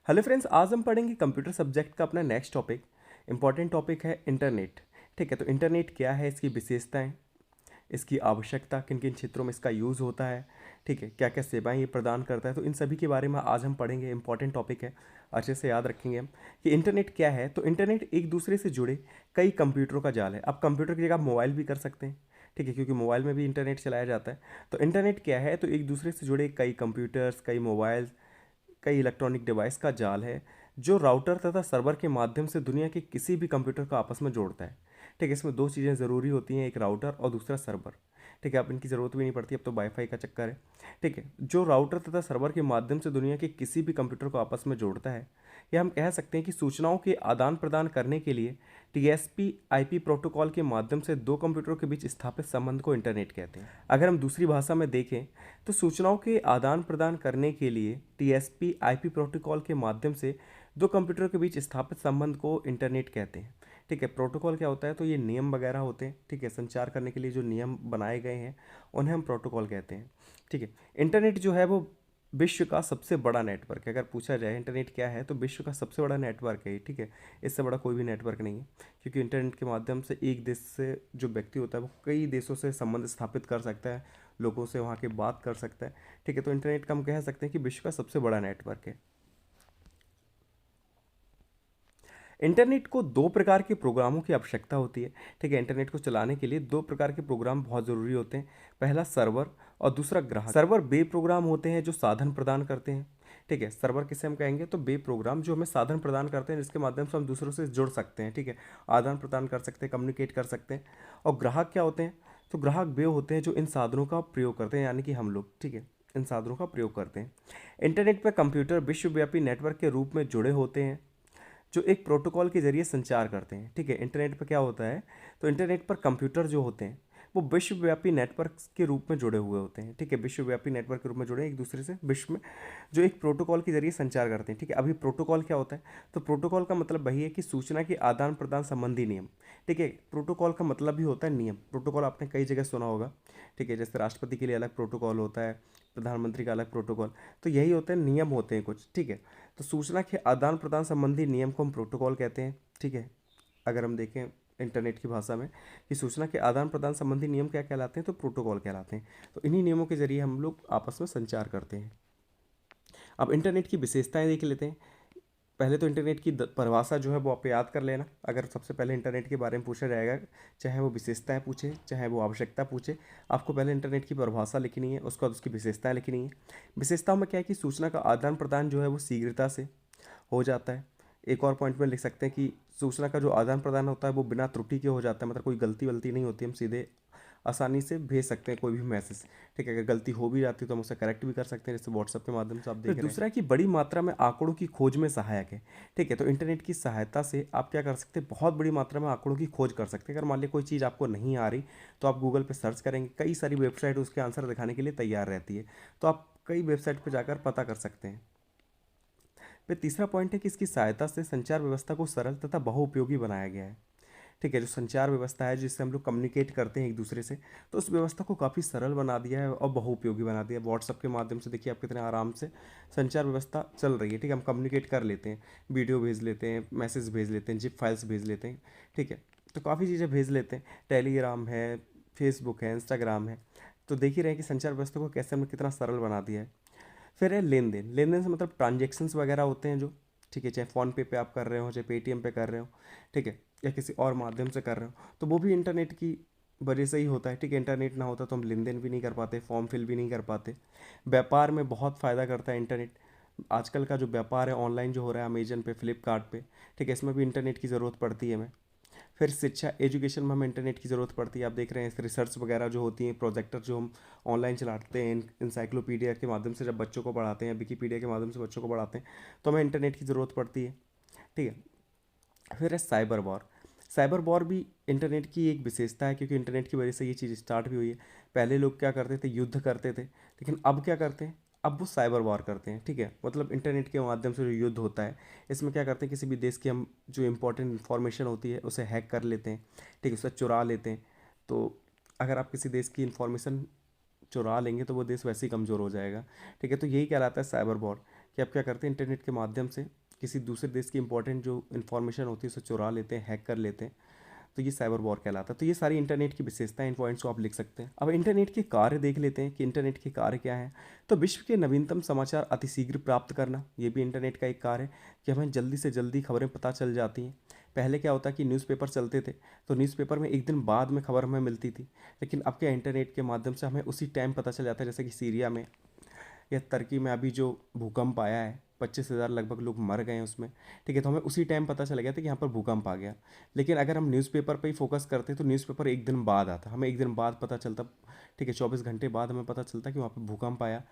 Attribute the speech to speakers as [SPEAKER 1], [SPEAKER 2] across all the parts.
[SPEAKER 1] Hello friends, आज हम पढ़ेंगे कंप्यूटर सब्जेक्ट का अपना नेक्स्ट टॉपिक। इंपॉर्टेंट टॉपिक है इंटरनेट। ठीक है, तो इंटरनेट क्या है, इसकी विशेषताएं, इसकी आवश्यकता, किन किन क्षेत्रों में इसका यूज़ होता है, ठीक है, क्या क्या सेवाएं ये प्रदान करता है, तो इन सभी के बारे में आज हम पढ़ेंगे। इंपॉर्टेंट टॉपिक है, अच्छे से याद रखेंगे हम कि इंटरनेट क्या है। तो इंटरनेट एक दूसरे से जुड़े कई कंप्यूटरों का जाल है। अब कंप्यूटर की जगह आप मोबाइल भी कर सकते हैं, ठीक है, क्योंकि मोबाइल में भी इंटरनेट चलाया जाता है। तो इंटरनेट क्या है, तो एक दूसरे से जुड़े कई कंप्यूटर्स, कई मोबाइल, कई इलेक्ट्रॉनिक डिवाइस का जाल है जो राउटर तथा सर्वर के माध्यम से दुनिया के किसी भी कंप्यूटर को आपस में जोड़ता है। ठीक है, इसमें दो चीज़ें ज़रूरी होती हैं, एक राउटर और दूसरा सर्वर। ठीक है, अब इनकी ज़रूरत भी नहीं पड़ती, अब तो वाईफाई का चक्कर है। ठीक है, जो राउटर तथा सर्वर के माध्यम से दुनिया के किसी भी कंप्यूटर को आपस में जोड़ता है, या हम कह सकते हैं कि सूचनाओं के आदान प्रदान करने के लिए टीएसपी आईपी प्रोटोकॉल के माध्यम से दो कंप्यूटरों के बीच स्थापित संबंध को इंटरनेट कहते हैं। अगर हम दूसरी भाषा में देखें तो सूचनाओं के आदान प्रदान करने के लिए टीएसपी आईपी प्रोटोकॉल के माध्यम से दो कंप्यूटरों के बीच स्थापित संबंध को इंटरनेट कहते हैं। ठीक है, प्रोटोकॉल क्या होता है, तो ये नियम वगैरह होते हैं। ठीक है, संचार करने के लिए जो नियम बनाए गए हैं उन्हें हम प्रोटोकॉल कहते हैं। ठीक है, इंटरनेट जो है वो विश्व का सबसे बड़ा नेटवर्क है। अगर पूछा जाए इंटरनेट क्या है, तो विश्व का सबसे बड़ा नेटवर्क है ये। ठीक है, इससे बड़ा कोई भी नेटवर्क नहीं है, क्योंकि इंटरनेट के माध्यम से एक देश से जो व्यक्ति होता है वो कई देशों से संबंध स्थापित कर सकता है, लोगों से वहाँ की बात कर सकता है। ठीक है, तो इंटरनेट का हम कह सकते हैं कि विश्व का सबसे बड़ा नेटवर्क है। इंटरनेट को दो प्रकार के प्रोग्रामों की आवश्यकता होती है। ठीक है, इंटरनेट को चलाने के लिए दो प्रकार के प्रोग्राम बहुत ज़रूरी होते हैं। पहला सर्वर और दूसरा ग्राहक। सर्वर वे प्रोग्राम होते हैं जो साधन प्रदान करते हैं। ठीक है, सर्वर किसे हम कहेंगे, तो वे प्रोग्राम जो हमें साधन प्रदान करते हैं जिसके माध्यम से हम दूसरों से जुड़ सकते हैं। ठीक है, आदान प्रदान कर सकते हैं, कम्युनिकेट कर सकते हैं। और ग्राहक क्या होते हैं, तो ग्राहक वे होते हैं जो इन साधनों का प्रयोग करते हैं, यानी कि हम लोग। ठीक है, इन साधनों का प्रयोग करते हैं। इंटरनेट पर कंप्यूटर विश्वव्यापी नेटवर्क के रूप में जुड़े होते हैं जो एक प्रोटोकॉल के जरिए संचार करते हैं। ठीक है, इंटरनेट पर क्या होता है, तो इंटरनेट पर कंप्यूटर जो होते हैं वो विश्वव्यापी नेटवर्क के रूप में जुड़े हुए होते हैं। ठीक है, विश्वव्यापी नेटवर्क के रूप में जुड़े एक दूसरे से विश्व में, जो एक प्रोटोकॉल के जरिए संचार करते हैं। ठीक है, अभी प्रोटोकॉल क्या होता है, तो प्रोटोकॉल का मतलब वही है कि सूचना के आदान प्रदान संबंधी नियम। ठीक है, प्रोटोकॉल का मतलब भी होता है नियम। प्रोटोकॉल आपने कई जगह सुना होगा। ठीक है, जैसे राष्ट्रपति के लिए अलग प्रोटोकॉल होता है, प्रधानमंत्री का अलग प्रोटोकॉल, तो यही होते हैं, नियम होते हैं कुछ। ठीक है, तो सूचना के आदान प्रदान संबंधी नियम को हम प्रोटोकॉल कहते हैं। ठीक है, अगर हम देखें इंटरनेट की भाषा में कि सूचना के आदान प्रदान संबंधी नियम क्या कहलाते हैं, तो प्रोटोकॉल कहलाते हैं। तो इन्हीं नियमों के जरिए हम लोग आपस में संचार करते हैं। अब इंटरनेट की विशेषताएं देख लेते हैं। पहले तो इंटरनेट की परिभाषा जो है वो आप याद कर लेना। अगर सबसे पहले इंटरनेट के बारे में पूछा जाएगा, चाहे वो विशेषताएं पूछे चाहे वो आवश्यकता पूछे, आपको पहले इंटरनेट की परिभाषा लिखनी है, उसके बाद उसकी विशेषताएं लिखनी है। विशेषताओं में क्या है कि सूचना का आदान प्रदान जो है वो शीघ्रता से हो जाता है। एक और पॉइंट में लिख सकते हैं कि सूचना का जो आदान प्रदान होता है वो बिना त्रुटि के हो जाता है, मतलब कोई गलती वलती नहीं होती, हम सीधे आसानी से भेज सकते हैं कोई भी मैसेज। ठीक है, अगर गलती हो भी जाती है तो हम उसे करेक्ट भी कर सकते हैं, जैसे व्हाट्सएप के माध्यम से आप देख रहे हैं। दूसरा है कि बड़ी मात्रा में आंकड़ों की खोज में सहायक है। ठीक है, तो इंटरनेट की सहायता से आप क्या कर सकते हैं, बहुत बड़ी मात्रा में आंकड़ों की खोज कर सकते हैं। अगर मान लीजिए कोई चीज़ आपको नहीं आ रही तो आप गूगल पर सर्च करेंगे, कई सारी वेबसाइट उसके आंसर दिखाने के लिए तैयार रहती है, तो आप कई वेबसाइट पर जाकर पता कर सकते हैं। फिर तीसरा पॉइंट है कि इसकी सहायता से संचार व्यवस्था को सरल तथा बहुउपयोगी बनाया गया है। ठीक है, जो संचार व्यवस्था है जिससे हम लोग कम्युनिकेट करते हैं एक दूसरे से, तो उस व्यवस्था को काफ़ी सरल बना दिया है और बहुउपयोगी बना दिया है। व्हाट्सअप के माध्यम से देखिए आप कितने आराम से संचार व्यवस्था चल रही है। ठीक है, हम कम्युनिकेट कर लेते हैं, वीडियो भेज लेते हैं, मैसेज भेज लेते हैं, जिप फाइल्स भेज लेते हैं। ठीक है, तो काफ़ी चीज़ें भेज लेते हैं। टेलीग्राम है, फेसबुक है, इंस्टाग्राम है, तो देख ही रहे हैं कि संचार व्यवस्था को कैसे हमने कितना सरल बना दिया है। फिर है लेन देन। लेन देन से मतलब ट्रांजेक्शन्स वगैरह होते हैं जो, ठीक है, चाहे फ़ोनपे पे आप कर रहे हो, चाहे पेटीएम पे कर रहे हो, ठीक है, या किसी और माध्यम से कर रहे हो, तो वो भी इंटरनेट की वजह से ही होता है। ठीक है, इंटरनेट ना होता तो हम लेन देन भी नहीं कर पाते, फॉर्म फिल भी नहीं कर पाते। व्यापार में बहुत फ़ायदा करता है इंटरनेट। आजकल का जो व्यापार है ऑनलाइन जो हो रहा है, अमेजन पे, फ्लिपकार्ट पे, ठीक है, इसमें भी इंटरनेट की ज़रूरत पड़ती है हमें। फिर शिक्षा, एजुकेशन में हमें इंटरनेट की ज़रूरत पड़ती है। आप देख रहे हैं रिसर्च वगैरह जो होती हैं, प्रोजेक्टर जो हम ऑनलाइन चलाते हैं, इंसाइक्लोपीडिया के माध्यम से जब बच्चों को पढ़ाते हैं, विकीपीडिया के माध्यम से बच्चों को पढ़ाते हैं, तो हमें इंटरनेट की ज़रूरत पड़ती है। ठीक है, फिर है साइबर वॉर। साइबर वॉर भी इंटरनेट की एक विशेषता है, क्योंकि इंटरनेट की वजह से ये चीज़ स्टार्ट भी हुई है। पहले लोग क्या करते थे, युद्ध करते थे, लेकिन अब क्या करते हैं, अब वो साइबर वॉर करते हैं। ठीक है, मतलब इंटरनेट के माध्यम से जो युद्ध होता है, इसमें क्या करते हैं, किसी भी देश की हम जो इंपॉर्टेंट इन्फॉर्मेशन होती है उसे हैक कर लेते हैं। ठीक है, उसे चुरा लेते हैं। तो अगर आप किसी देश की इन्फॉर्मेशन चुरा लेंगे तो वो देश वैसे ही कमज़ोर हो जाएगा। ठीक है, तो यही कहलाता है साइबर वॉर। कि आप क्या करते हैं, इंटरनेट के माध्यम से किसी दूसरे देश की इंपॉर्टेंट जो इन्फॉर्मेशन होती है उसे चुरा लेते हैं, हैक कर लेते हैं। तो ये साइबर वॉर कहलाता है। तो ये सारी इंटरनेट की विशेषताएं, इन पॉइंट्स को आप लिख सकते हैं। अब इंटरनेट के कार्य देख लेते हैं कि इंटरनेट के कार्य क्या हैं। तो विश्व के नवीनतम समाचार अतिशीघ्र प्राप्त करना, ये भी इंटरनेट का एक कार्य है कि हमें जल्दी से जल्दी खबरें पता चल जाती हैं। पहले क्या होता कि न्यूज़पेपर चलते थे, तो न्यूज़पेपर में एक दिन बाद में खबर हमें मिलती थी, लेकिन अब क्या इंटरनेट के माध्यम से हमें उसी टाइम पता चल जाता है। जैसे कि सीरिया में या तुर्की में अभी जो भूकंप आया है, 25,000 लगभग लोग मर गए हैं उसमें, ठीक है। तो हमें उसी टाइम पता चल गया था कि यहाँ पर भूकंप आ गया। लेकिन अगर हम न्यूज़पेपर पे ही फोकस करते तो न्यूज़पेपर एक दिन बाद आता, हमें एक दिन बाद पता चलता, ठीक है, 24 घंटे बाद हमें पता चलता कि वहाँ पर भूकंप आया।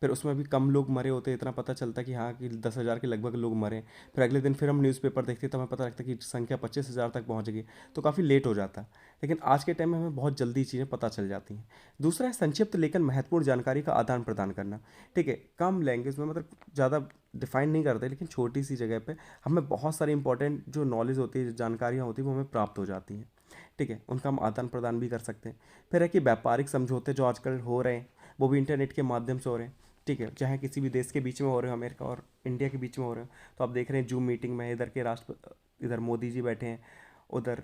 [SPEAKER 1] फिर उसमें भी कम लोग मरे होते, इतना पता चलता कि हाँ कि 10,000 के लगभग लोग मरे। फिर अगले दिन फिर हम न्यूज़पेपर देखते तो हमें पता लगता कि संख्या 25,000 तक पहुँच गई। तो काफ़ी लेट हो जाता। लेकिन आज के टाइम में हमें बहुत जल्दी चीज़ें पता चल जाती हैं। दूसरा है संक्षिप्त लेकिन महत्वपूर्ण जानकारी का आदान प्रदान करना, ठीक है। कम लैंग्वेज में, मतलब ज़्यादा डिफाइन नहीं करते, लेकिन छोटी सी जगह पे हमें बहुत सारी इंपॉर्टेंट जो नॉलेज होती है, जो जानकारियाँ होती हैं, वो हमें प्राप्त हो जाती हैं, ठीक है। उनका हम आदान प्रदान भी कर सकते हैं। फिर है कि व्यापारिक समझौते जो आजकल हो रहे हैं वो भी इंटरनेट के माध्यम से हो रहे हैं, ठीक है। चाहे किसी भी देश के बीच में हो रहे हो, अमेरिका और इंडिया के बीच में हो रहे हो, तो आप देख रहे हैं जूम मीटिंग में इधर के इधर मोदी जी बैठे हैं, उधर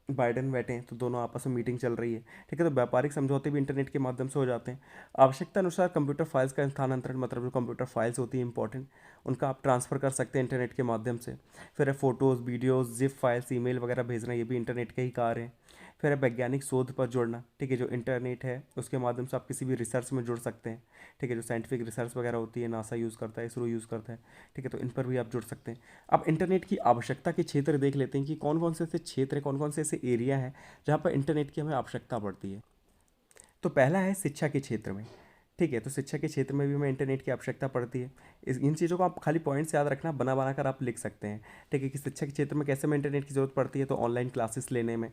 [SPEAKER 1] बाइडेन बैठे हैं, तो दोनों आपस में मीटिंग चल रही है, ठीक है। तो व्यापारिक समझौते भी इंटरनेट के माध्यम से हो जाते हैं। आवश्यकता अनुसार कंप्यूटर फाइल्स का स्थानांतरण, मतलब जो कंप्यूटर फाइल्स होती हैं इंपॉर्टेंट, उनका आप ट्रांसफ़र कर सकते हैं इंटरनेट के माध्यम से। फिर है photos, videos, zip files, email वगैरह भेजना, ये भी इंटरनेट का ही कार्य है। फिर है वैज्ञानिक शोध पर जुड़ना, ठीक है। जो इंटरनेट है उसके माध्यम से आप किसी भी रिसर्च में जुड़ सकते हैं, ठीक है। जो साइंटिफिक रिसर्च वगैरह होती है, नासा यूज़ करता है, इसरो यूज़ करता है, ठीक है। तो इन पर भी आप जुड़ सकते हैं। अब इंटरनेट की आवश्यकता के क्षेत्र देख लेते हैं कि कौन कौन से ऐसे क्षेत्र हैं, कौन कौन से ऐसे एरिया हैं जहाँ पर इंटरनेट की हमें आवश्यकता पड़ती है। तो पहला है शिक्षा के क्षेत्र में, ठीक है। तो शिक्षा के क्षेत्र में भी हमें इंटरनेट की आवश्यकता पड़ती है। इन चीज़ों को आप खाली पॉइंट्स याद रखना, बना बना कर आप लिख सकते हैं, ठीक है। कि शिक्षा के क्षेत्र में कैसे हमें इंटरनेट की ज़रूरत पड़ती है, तो ऑनलाइन क्लासेस लेने में,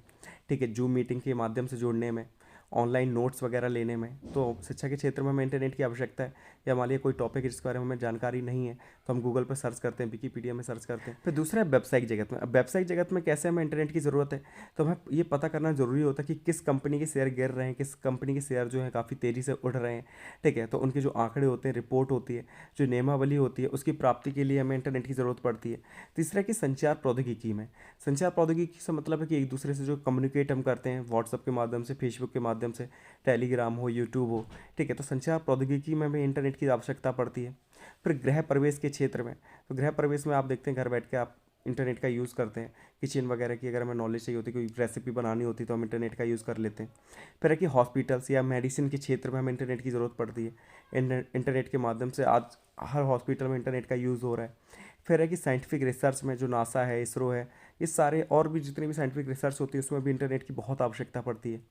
[SPEAKER 1] ठीक है, जूम मीटिंग के माध्यम से जुड़ने में, ऑनलाइन नोट्स वगैरह लेने में। तो शिक्षा के क्षेत्र में हमें इंटरनेट की आवश्यकता है। या मान लिया कोई टॉपिक जिसके बारे में हमें जानकारी नहीं है, तो हम गूगल पर सर्च करते हैं, विकीपीडिया में सर्च करते हैं। फिर दूसरा है व्यावसायिक जगत में। अब व्यावसायिक जगत में कैसे हमें इंटरनेट की ज़रूरत है, तो हमें ये पता करना ज़रूरी होता है कि किस कंपनी के शेयर गिर रहे हैं, किस कंपनी के शेयर जो है काफ़ी तेज़ी से उड़ रहे हैं, ठीक है। तो उनके जो आंकड़े होते हैं, रिपोर्ट होती है, जो नियमावली होती है, उसकी प्राप्ति के लिए हमें इंटरनेट की ज़रूरत पड़ती है। तीसरा कि संचार प्रौद्योगिकी में, संचार प्रौद्योगिकी से मतलब है कि एक दूसरे से जो कम्युनिकेट हम करते हैं व्हाट्सअप के माध्यम से, फेसबुक के माध्यम से, टेलीग्राम हो, यूट्यूब हो, ठीक है। तो संचार प्रौद्योगिकी में हमें इंटरनेट की आवश्यकता पड़ती है। फिर गृह प्रवेश के क्षेत्र में, तो गृह प्रवेश में आप देखते हैं घर बैठ के आप इंटरनेट का यूज़ करते हैं। किचन वगैरह की अगर हमें नॉलेज चाहिए होती है, कोई रेसिपी बनानी होती है, तो हम इंटरनेट का यूज़ कर लेते हैं। फिर है कि हॉस्पिटल्स या मेडिसिन के क्षेत्र में हमें इंटरनेट की ज़रूरत पड़ती है। इंटरनेट के माध्यम से आज हर हॉस्पिटल में इंटरनेट का यूज़ हो रहा है। फिर है कि साइंटिफिक रिसर्च में जो नासा है, इसरो है, ये सारे और भी जितनी भी साइंटिफिक रिसर्च होती है उसमें भी इंटरनेट की बहुत आवश्यकता पड़ती है।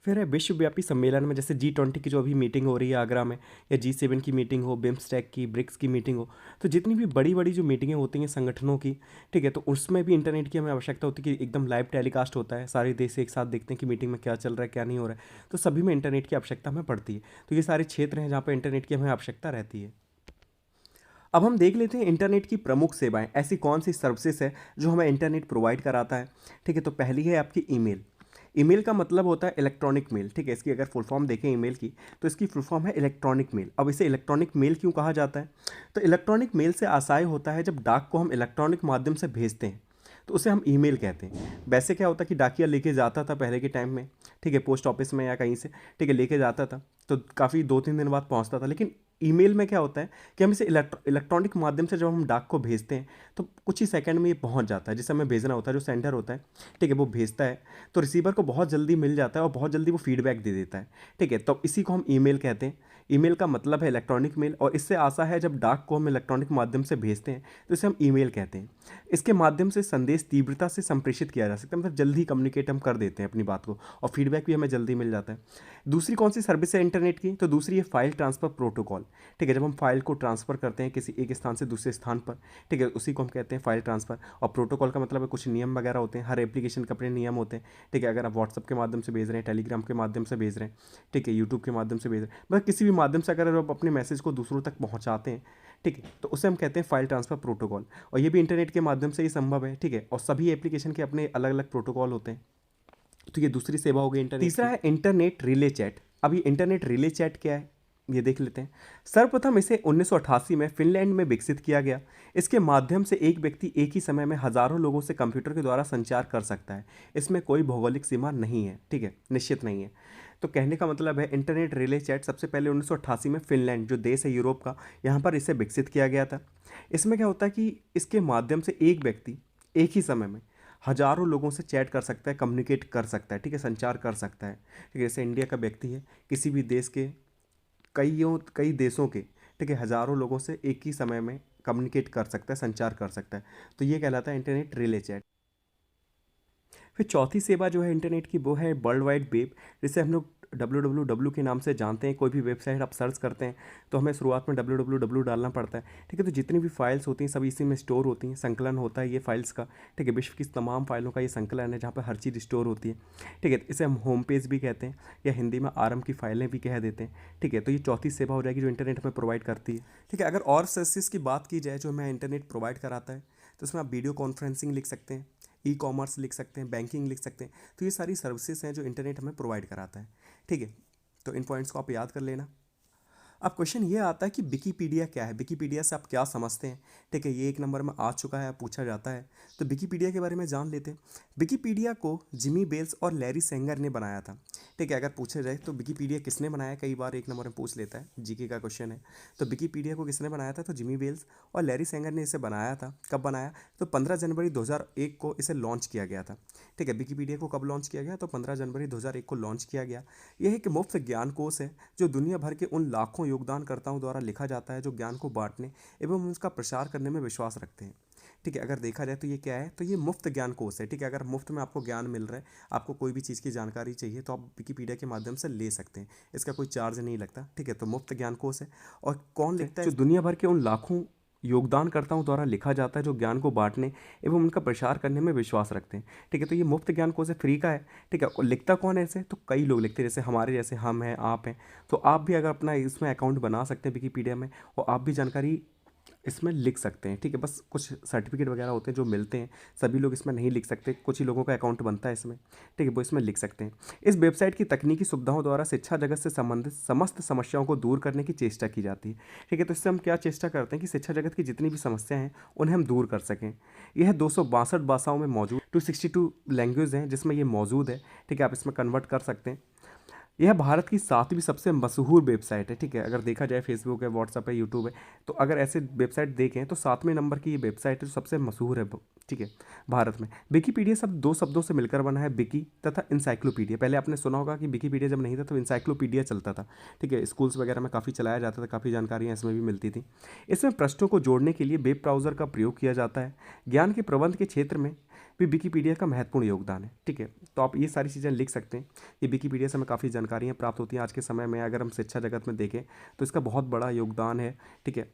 [SPEAKER 1] फिर है विश्वव्यापी सम्मेलन में, जैसे G20 की जो अभी मीटिंग हो रही है आगरा में, या G7 की मीटिंग हो, बिम्स्टेक की, ब्रिक्स की मीटिंग हो, तो जितनी भी बड़ी बड़ी जो मीटिंगें होती हैं संगठनों की, ठीक है, तो उसमें भी इंटरनेट की हमें आवश्यकता होती है कि एकदम लाइव टेलीकास्ट होता है, सारे देश एक साथ देखते हैं कि मीटिंग में क्या चल रहा है, क्या नहीं हो रहा है। तो सभी में इंटरनेट की आवश्यकता हमें पड़ती है। तो ये सारे क्षेत्र हैं जहाँ पर इंटरनेट की हमें आवश्यकता रहती है। अब हम देख लेते हैं इंटरनेट की प्रमुख सेवाएं, ऐसी कौन सी सर्विसेज है जो हमें इंटरनेट प्रोवाइड कराता है, ठीक है। तो पहली है आपकी ईमेल। ईमेल का मतलब होता है इलेक्ट्रॉनिक मेल, ठीक है। इसकी अगर फुल फॉर्म देखें ईमेल की, तो इसकी फुल फॉर्म है इलेक्ट्रॉनिक मेल। अब इसे इलेक्ट्रॉनिक मेल क्यों कहा जाता है, तो इलेक्ट्रॉनिक मेल से आशय होता है जब डाक को हम इलेक्ट्रॉनिक माध्यम से भेजते हैं, तो उसे हम ईमेल कहते हैं। वैसे क्या होता है कि डाकिया लेके जाता था पहले के टाइम में, ठीक है, पोस्ट ऑफिस में या कहीं से, ठीक है, लेके जाता था, तो काफ़ी 2-3 दिन बाद पहुंचता था। लेकिन ईमेल में क्या होता है कि हम इसे इलेक्ट्रॉनिक माध्यम से जब हम डाक को भेजते हैं, तो कुछ ही सेकंड में ये पहुंच जाता है। जिसे हमें भेजना होता है, जो सेंडर होता है, ठीक है, वो भेजता है, तो रिसीवर को बहुत जल्दी मिल जाता है और बहुत जल्दी वो फीडबैक दे देता है, ठीक है। तो इसी को हम ईमेल कहते हैं। ईमेल का मतलब है इलेक्ट्रॉनिक मेल, और इससे आशा है जब डाक को हम इलेक्ट्रॉनिक माध्यम से भेजते हैं तो इसे हम ईमेल कहते हैं। इसके माध्यम से संदेश तीव्रता से संप्रेषित किया जा सकता है, मतलब जल्दी कम्युनिकेट हम कर देते हैं अपनी बात को, और फीडबैक भी हमें जल्दी मिल जाता है। दूसरी कौन सी सर्विस है इंटरनेट की, तो दूसरी है फाइल ट्रांसफ़र प्रोटोकॉल, ठीक है। जब हम फाइल को ट्रांसफ़र करते हैं किसी एक स्थान से दूसरे स्थान पर, ठीक है, उसी को हम कहते हैं फाइल ट्रांसफ़र। और प्रोटोकॉल का मतलब है कुछ नियम वगैरह होते हैं, हर एप्लीकेशन के अपने नियम होते हैं, ठीक है। अगर आप व्हाट्सअप के माध्यम से भेज रहे हैं, टेलीग्राम के माध्यम से भेज रहे हैं, ठीक है, यूट्यूब के माध्यम से भेज रहे हैं, मतलब किसी भी माध्यम से अगर आप अपने मैसेज को दूसरों तक पहुँचाते हैं, ठीक है, तो उसे हम कहते हैं फाइल ट्रांसफ़र प्रोटोकॉल। और ये भी इंटरनेट के माध्यम से ही संभव है, ठीक है। और सभी एप्लीकेशन के अपने अलग अलग प्रोटोकॉल होते हैं। तो ये दूसरी सेवा हो गई इंटरनेट। तीसरा है इंटरनेट रिले चैट। अब ये इंटरनेट रिले चैट क्या है, ये देख लेते हैं। सर्वप्रथम इसे 1988 में फिनलैंड में विकसित किया गया। इसके माध्यम से एक व्यक्ति एक ही समय में हजारों लोगों से कंप्यूटर के द्वारा संचार कर सकता है। इसमें कोई भौगोलिक सीमा नहीं है, ठीक है, निश्चित नहीं है। तो कहने का मतलब है इंटरनेट रिले चैट सबसे पहले 1988 में फिनलैंड, जो देश है यूरोप का, यहाँ पर इसे विकसित किया गया था। इसमें क्या होता है कि इसके माध्यम से एक व्यक्ति एक ही समय में हजारों लोगों से चैट कर सकता है, कम्युनिकेट कर सकता है, ठीक है, संचार कर सकता है, ठीक है। जैसे इंडिया का व्यक्ति है, किसी भी देश के कई देशों के, ठीक है, हजारों लोगों से एक ही समय में कम्युनिकेट कर सकता है, संचार कर सकता है। तो ये कहलाता है इंटरनेट रिले चैट। फिर चौथी सेवा जो है इंटरनेट की, वो है वर्ल्ड वाइड वेब, जिसे हम लोग www के नाम से जानते हैं। कोई भी वेबसाइट आप सर्च करते हैं तो हमें शुरुआत में www डालना पड़ता है, ठीक है। तो जितनी भी फाइल्स होती हैं सभी इसी में स्टोर होती हैं, संकलन होता है ये फाइल्स का, ठीक है। विश्व की तमाम फाइलों का ये संकलन है जहाँ पर हर चीज़ स्टोर होती है, ठीक है। इसे हम होम पेज भी कहते हैं, या हिंदी में आरएम की फाइलें भी कह देते हैं, ठीक है। तो ये चौथी सेवा हो जाएगी जो इंटरनेट हमें प्रोवाइड करती है, ठीक है। अगर और सर्विसेज की बात की जाए जो हमें इंटरनेट प्रोवाइड कराता है, तो उसमें आप वीडियो कॉन्फ्रेंसिंग लिख सकते हैं, ई कॉमर्स लिख सकते हैं, बैंकिंग लिख सकते हैं। तो ये सारी सर्विसेज हैं जो इंटरनेट हमें प्रोवाइड कराता है, ठीक है। तो इन पॉइंट्स को आप याद कर लेना। अब क्वेश्चन ये आता है कि विकीपीडिया क्या है, विकीपीडिया से आप क्या समझते हैं, ठीक है। ये एक नंबर में आ चुका है, पूछा जाता है। तो विकीपीडिया के बारे में जान लेते हैं। विकीपीडिया को जिमी बेल्स और लैरी सेंगर ने बनाया था, ठीक है। अगर पूछा जाए तो विकीपीडिया किसने बनाया, कई बार एक नंबर में पूछ लेता है, जीके का क्वेश्चन है। तो विकीपीडिया को किसने बनाया था, तो जिमी बेल्स और लैरी सेंगर ने इसे बनाया था। कब बनाया, तो 15 जनवरी 2001 को इसे लॉन्च किया गया था, ठीक है। विकीपीडिया को कब लॉन्च किया गया, तो 15 जनवरी 2001 को लॉन्च किया गया। यह एक मुफ्त ज्ञान कोश है जो दुनिया भर के उन लाखों योगदानकर्ताओं द्वारा लिखा जाता है जो ज्ञान को बांटने एवं उसका प्रसार करने में विश्वास रखते हैं, ठीक है। अगर देखा जाए तो ये क्या है, तो ये मुफ्त ज्ञान कोश है, ठीक है। अगर मुफ्त में आपको ज्ञान मिल रहा है, आपको कोई भी चीज़ की जानकारी चाहिए तो आप विकीपीडिया के माध्यम से ले सकते हैं, इसका कोई चार्ज नहीं लगता, ठीक है। तो मुफ्त ज्ञान कोश है। और कौन लिखता है, जो दुनिया भर के उन लाखों योगदानकर्ताओं द्वारा लिखा जाता है जो ज्ञान को बांटने एवं उनका प्रसार करने में विश्वास रखते हैं, ठीक है। तो ये मुफ्त ज्ञान कोश है, फ्री का है, ठीक है। और लिखता कौन है इसे, तो कई लोग लिखते हैं, जैसे हमारे जैसे हम हैं, आप हैं। तो आप भी अगर अपना इसमें अकाउंट बना सकते हैं विकीपीडिया में, और आप भी जानकारी इसमें लिख सकते हैं, ठीक है। बस कुछ सर्टिफिकेट वगैरह होते हैं जो मिलते हैं, सभी लोग इसमें नहीं लिख सकते, कुछ ही लोगों का अकाउंट बनता है इसमें, ठीक है, वो इसमें लिख सकते हैं। इस वेबसाइट की तकनीकी सुविधाओं द्वारा शिक्षा जगत से संबंधित समस्त समस्याओं को दूर करने की चेष्टा की जाती है, ठीक है। तो इससे हम क्या चेष्टा करते हैं कि शिक्षा जगत की जितनी भी समस्याएं हैं उन्हें हम दूर कर सकें। यह 262 भाषाओं में मौजूद, 262 लैंग्वेज हैं जिसमें ये मौजूद है, ठीक है। आप इसमें कन्वर्ट कर सकते हैं। यह भारत की 7वीं सबसे मशहूर वेबसाइट है, ठीक है। अगर देखा जाए फेसबुक है, व्हाट्सअप है, यूट्यूब है, तो अगर ऐसे वेबसाइट देखें तो 7वें नंबर की ये वेबसाइट है जो सबसे मशहूर है, ठीक है, भारत में। विकीपीडिया सब दो शब्दों से मिलकर बना है, विकी तथा इंसाइक्लोपीडिया। पहले आपने सुना होगा कि विकीपीडिया जब नहीं था तो इंसाइक्लोपीडिया चलता था, ठीक है। स्कूल्स वगैरह में काफ़ी चलाया जाता था, काफ़ी जानकारियाँ इसमें भी मिलती थी। इसमें पृष्ठों को जोड़ने के लिए वेब ब्राउज़र का प्रयोग किया जाता है। ज्ञान के प्रबंध के क्षेत्र में भी विकीपीडिया का महत्वपूर्ण योगदान है, ठीक है। तो आप ये सारी चीज़ें लिख सकते हैं। ये विकीपीडिया से हमें काफ़ी जानकारियाँ प्राप्त होती हैं आज के समय में। अगर हम शिक्षा जगत में देखें तो इसका बहुत बड़ा योगदान है, ठीक है।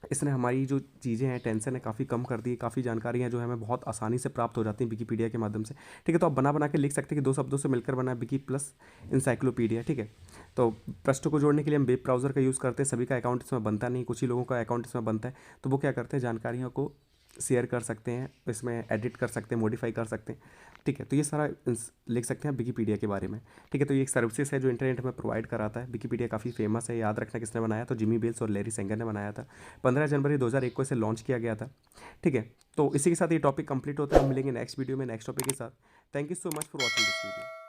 [SPEAKER 1] इसने हमारी जो चीज़ें हैं, टेंशन है, काफ़ी कम कर दी है। काफ़ी जानकारियाँ जो है हमें बहुत आसानी से प्राप्त हो जाती हैं विकीपीडिया के माध्यम से, ठीक है। तो आप बना बना के लिख सकते हैं कि 2 शब्दों से मिलकर बना है विकी प्लस इंसाइक्लोपीडिया, ठीक है। तो पृष्ठों को जोड़ने के लिए हम वेब ब्राउज़र का यूज़ करते हैं। सभी का अकाउंट इसमें बनता नहीं, कुछ ही लोगों का अकाउंट इसमें बनता है, तो वो क्या करते हैं, जानकारियों को शेयर कर सकते हैं, इसमें एडिट कर सकते हैं, मॉडिफाई कर सकते हैं, ठीक है। तो ये सारा लिख सकते हैं विकीपीडिया के बारे में, ठीक है। तो ये एक सर्विसेज है जो इंटरनेट में प्रोवाइड कराता है। विकीपीडिया काफ़ी फेमस है, याद रखना किसने बनाया, तो जिमी बेल्स और लैरी सेंगर ने बनाया था। 15 जनवरी 2001 को इसे लॉन्च किया गया था, ठीक है। तो इसी के साथ ये टॉपिक कंप्लीट होता है। हम मिलेंगे नेक्स्ट वीडियो में नेक्स्ट टॉपिक के साथ। Thank you so much for watching this video.